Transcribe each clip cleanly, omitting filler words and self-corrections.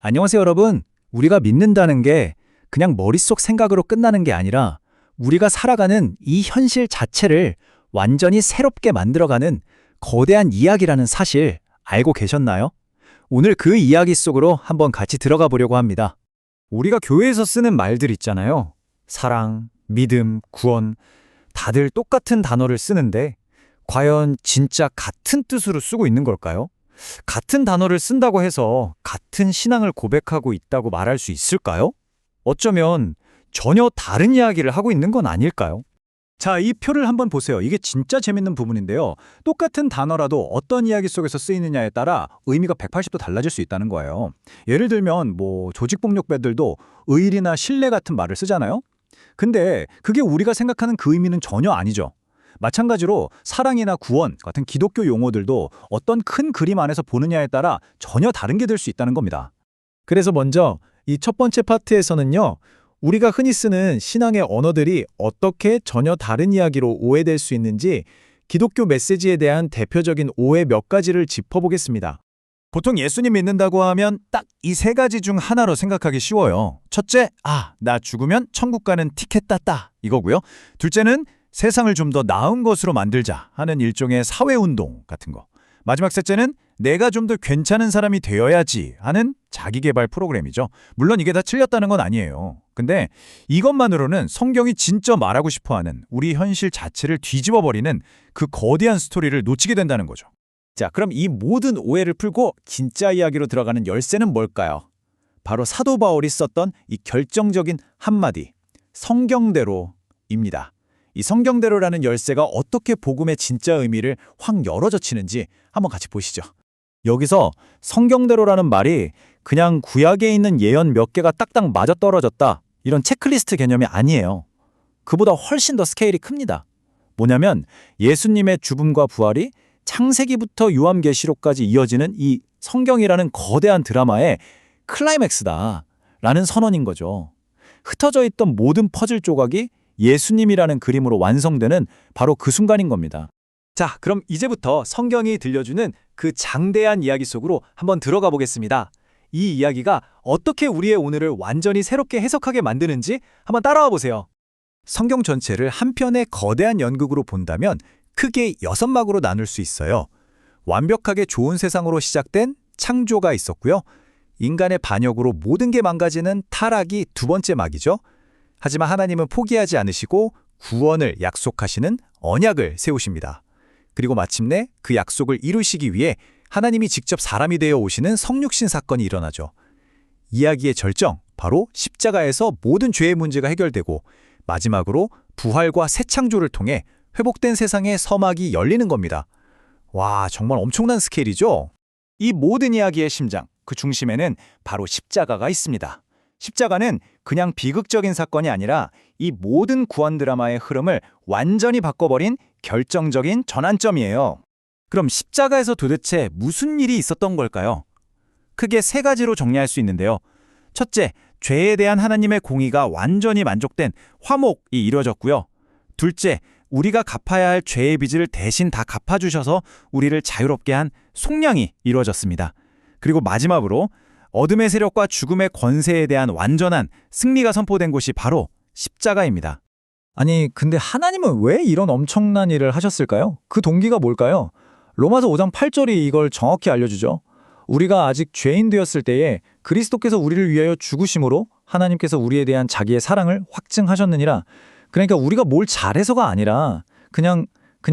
안녕하세요, 여러분. 우리가 믿는다는 게 그냥 머릿속 생각으로 끝나는 게 아니라 우리가 살아가는 이 현실 자체를 완전히 새롭게 만들어가는 거대한 이야기라는 사실 알고 계셨나요? 오늘 그 이야기 속으로 한번 같이 들어가 보려고 합니다. 우리가 교회에서 쓰는 말들 있잖아요. 사랑, 믿음, 구원. 다들 똑같은 단어를 쓰는데 과연 진짜 같은 뜻으로 쓰고 있는 걸까요? 같은 단어를 쓴다고 해서 같은 신앙을 고백하고 있다고 말할 수 있을까요? 어쩌면 전혀 다른 이야기를 하고 있는 건 아닐까요? 자, 이 표를 한번 보세요. 이게 진짜 재밌는 부분인데요. 똑같은 단어라도 어떤 이야기 속에서 쓰이느냐에 따라 의미가 180도 달라질 수 있다는 거예요. 예를 들면 조직폭력배들도 의리나 신뢰 같은 말을 쓰잖아요. 근데 그게 우리가 생각하는 그 의미는 전혀 아니죠. 마찬가지로 사랑이나 구원 같은 기독교 용어들도 어떤 큰 그림 안에서 보느냐에 따라 전혀 다른 게 될 수 있다는 겁니다. 그래서 먼저 이 첫 번째 파트에서는요, 우리가 흔히 쓰는 신앙의 언어들이 어떻게 전혀 다른 이야기로 오해될 수 있는지 기독교 메시지에 대한 대표적인 오해 몇 가지를 짚어보겠습니다. 보통 예수님 믿는다고 하면 딱 이 세 가지 중 하나로 생각하기 쉬워요. 첫째, 나 죽으면 천국 가는 티켓 땄다 이거고요. 둘째는 세상을 좀 더 나은 것으로 만들자 하는 일종의 사회운동 같은 거. 마지막 셋째는 내가 좀 더 괜찮은 사람이 되어야지 하는 자기계발 프로그램이죠. 물론 이게 다 틀렸다는 건 아니에요. 근데 이것만으로는 성경이 진짜 말하고 싶어하는 우리 현실 자체를 뒤집어버리는 그 거대한 스토리를 놓치게 된다는 거죠. 자, 그럼 이 모든 오해를 풀고 진짜 이야기로 들어가는 열쇠는 뭘까요? 바로 사도 바울이 썼던 이 결정적인 한마디, 성경대로입니다. 이 성경대로라는 열쇠가 어떻게 복음의 진짜 의미를 확 열어젖히는지 한번 같이 보시죠. 여기서 성경대로라는 말이 그냥 구약에 있는 예언 몇 개가 딱딱 맞아떨어졌다 이런 체크리스트 개념이 아니에요. 그보다 훨씬 더 스케일이 큽니다. 뭐냐면 예수님의 죽음과 부활이 창세기부터 요한계시록까지 이어지는 이 성경이라는 거대한 드라마의 클라이맥스다라는 선언인 거죠. 흩어져 있던 모든 퍼즐 조각이 예수님이라는 그림으로 완성되는 바로 그 순간인 겁니다. 자, 그럼 이제부터 성경이 들려주는 그 장대한 이야기 속으로 한번 들어가 보겠습니다. 이 이야기가 어떻게 우리의 오늘을 완전히 새롭게 해석하게 만드는지 한번 따라와 보세요. 성경 전체를 한 편의 거대한 연극으로 본다면 크게 6막으로 나눌 수 있어요. 완벽하게 좋은 세상으로 시작된 창조가 있었고요. 인간의 반역으로 모든 게 망가지는 타락이 두 번째 막이죠. 하지만 하나님은 포기하지 않으시고 구원을 약속하시는 언약을 세우십니다. 그리고 마침내 그 약속을 이루시기 위해 하나님이 직접 사람이 되어 오시는 성육신 사건이 일어나죠. 이야기의 절정, 바로 십자가에서 모든 죄의 문제가 해결되고 마지막으로 부활과 새 창조를 통해 회복된 세상의 서막이 열리는 겁니다. 와, 정말 엄청난 스케일이죠? 이 모든 이야기의 심장, 그 중심에는 바로 십자가가 있습니다. 십자가는 그냥 비극적인 사건이 아니라 이 모든 구원 드라마의 흐름을 완전히 바꿔버린 결정적인 전환점이에요. 그럼 십자가에서 도대체 무슨 일이 있었던 걸까요? 크게 세 가지로 정리할 수 있는데요. 첫째, 죄에 대한 하나님의 공의가 완전히 만족된 화목이 이루어졌고요. 둘째, 우리가 갚아야 할 죄의 빚을 대신 다 갚아주셔서 우리를 자유롭게 한 속량이 이루어졌습니다. 그리고 마지막으로 어둠의 세력과 죽음의 권세에 대한 완전한 승리가 선포된 곳이 바로 십자가입니다. 아니, 근데 하나님은 왜 이런 엄청난 일을 하셨을까요? 그 동기가 뭘까요? 로마서 5장 8절이 이걸 정확히 알려주죠. 우리가 아직 죄인 되었을 때에 그리스도께서 우리를 위하여 죽으심으로 하나님께서 우리에 대한 자기의 사랑을 확증하셨느니라. 그러니까 우리가 뭘 잘해서가 아니라 그냥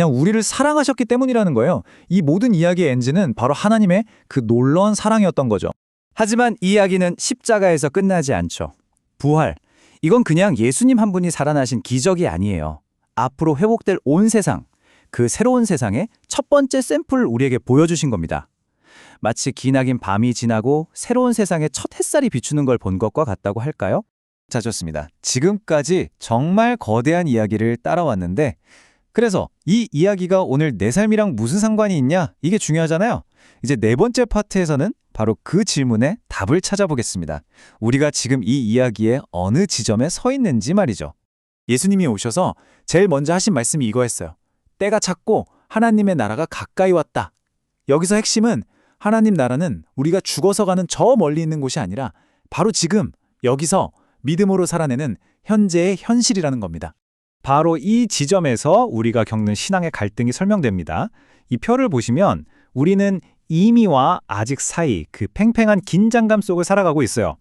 우리를 사랑하셨기 때문이라는 거예요. 이 모든 이야기의 엔진은 바로 하나님의 그 놀라운 사랑이었던 거죠. 하지만 이 이야기는 십자가에서 끝나지 않죠. 부활, 이건 그냥 예수님 한 분이 살아나신 기적이 아니에요. 앞으로 회복될 온 세상, 그 새로운 세상의 첫 번째 샘플을 우리에게 보여주신 겁니다. 마치 기나긴 밤이 지나고 새로운 세상의 첫 햇살이 비추는 걸 본 것과 같다고 할까요? 자, 좋습니다. 지금까지 정말 거대한 이야기를 따라왔는데 그래서 이 이야기가 오늘 내 삶이랑 무슨 상관이 있냐? 이게 중요하잖아요. 이제 네 번째 파트에서는 바로 그 질문에 답을 찾아보겠습니다. 우리가 지금 이 이야기의 어느 지점에 서 있는지 말이죠. 예수님이 오셔서 제일 먼저 하신 말씀이 이거였어요. 때가 찼고 하나님의 나라가 가까이 왔다. 여기서 핵심은 하나님 나라는 우리가 죽어서 가는 저 멀리 있는 곳이 아니라 바로 지금 여기서 믿음으로 살아내는 현재의 현실이라는 겁니다. 바로 이 지점에서 우리가 겪는 신앙의 갈등이 설명됩니다. 이 표를 보시면 우리는 이미와 아직 사이 그 팽팽한 긴장감 속을 살아가고 있어요.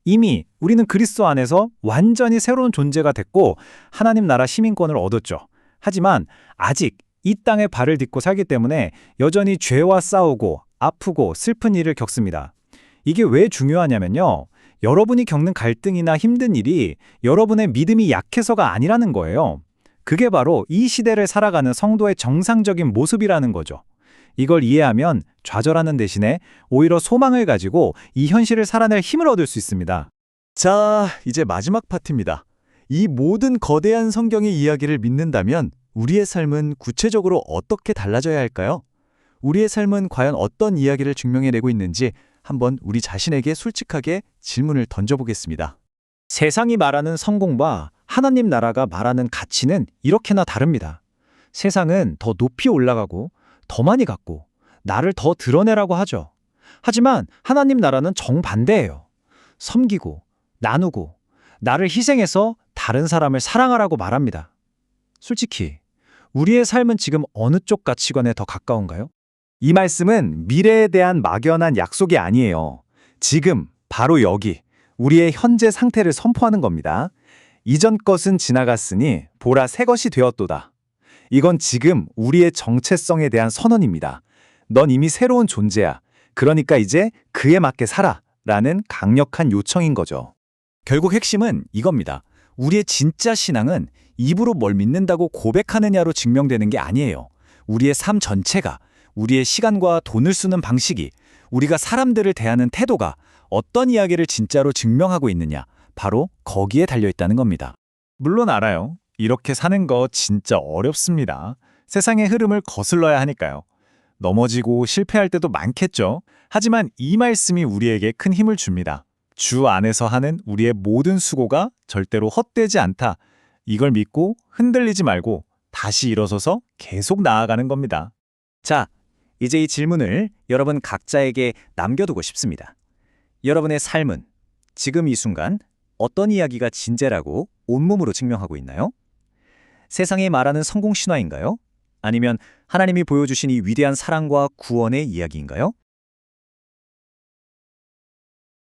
이미 우리는 그리스도 안에서 완전히 새로운 존재가 됐고 하나님 나라 시민권을 얻었죠. 하지만 아직 이 땅에 발을 딛고 살기 때문에 여전히 죄와 싸우고 아프고 슬픈 일을 겪습니다. 이게 왜 중요하냐면요. 여러분이 겪는 갈등이나 힘든 일이 여러분의 믿음이 약해서가 아니라는 거예요. 그게 바로 이 시대를 살아가는 성도의 정상적인 모습이라는 거죠. 이걸 이해하면 좌절하는 대신에 오히려 소망을 가지고 이 현실을 살아낼 힘을 얻을 수 있습니다. 자, 이제 마지막 파트입니다. 이 모든 거대한 성경의 이야기를 믿는다면 우리의 삶은 구체적으로 어떻게 달라져야 할까요? 우리의 삶은 과연 어떤 이야기를 증명해내고 있는지 한번 우리 자신에게 솔직하게 질문을 던져보겠습니다. 세상이 말하는 성공과 하나님 나라가 말하는 가치는 이렇게나 다릅니다. 세상은 더 높이 올라가고 더 많이 갖고 나를 더 드러내라고 하죠. 하지만 하나님 나라는 정반대예요. 섬기고 나누고 나를 희생해서 다른 사람을 사랑하라고 말합니다. 솔직히 우리의 삶은 지금 어느 쪽 가치관에 더 가까운가요? 이 말씀은 미래에 대한 막연한 약속이 아니에요. 지금, 바로 여기, 우리의 현재 상태를 선포하는 겁니다. 이전 것은 지나갔으니 보라 새 것이 되었도다. 이건 지금 우리의 정체성에 대한 선언입니다. 넌 이미 새로운 존재야. 그러니까 이제 그에 맞게 살아. 라는 강력한 요청인 거죠. 결국 핵심은 이겁니다. 우리의 진짜 신앙은 입으로 뭘 믿는다고 고백하느냐로 증명되는 게 아니에요. 우리의 삶 전체가, 우리의 시간과 돈을 쓰는 방식이, 우리가 사람들을 대하는 태도가 어떤 이야기를 진짜로 증명하고 있느냐, 바로 거기에 달려있다는 겁니다. 물론 알아요. 이렇게 사는 거 진짜 어렵습니다. 세상의 흐름을 거슬러야 하니까요. 넘어지고 실패할 때도 많겠죠. 하지만 이 말씀이 우리에게 큰 힘을 줍니다. 주 안에서 하는 우리의 모든 수고가 절대로 헛되지 않다. 이걸 믿고 흔들리지 말고 다시 일어서서 계속 나아가는 겁니다. 자, 이제 이 질문을 여러분 각자에게 남겨두고 싶습니다. 여러분의 삶은 지금 이 순간 어떤 이야기가 진짜라고 온몸으로 증명하고 있나요? 세상이 말하는 성공 신화인가요? 아니면 하나님이 보여주신 이 위대한 사랑과 구원의 이야기인가요?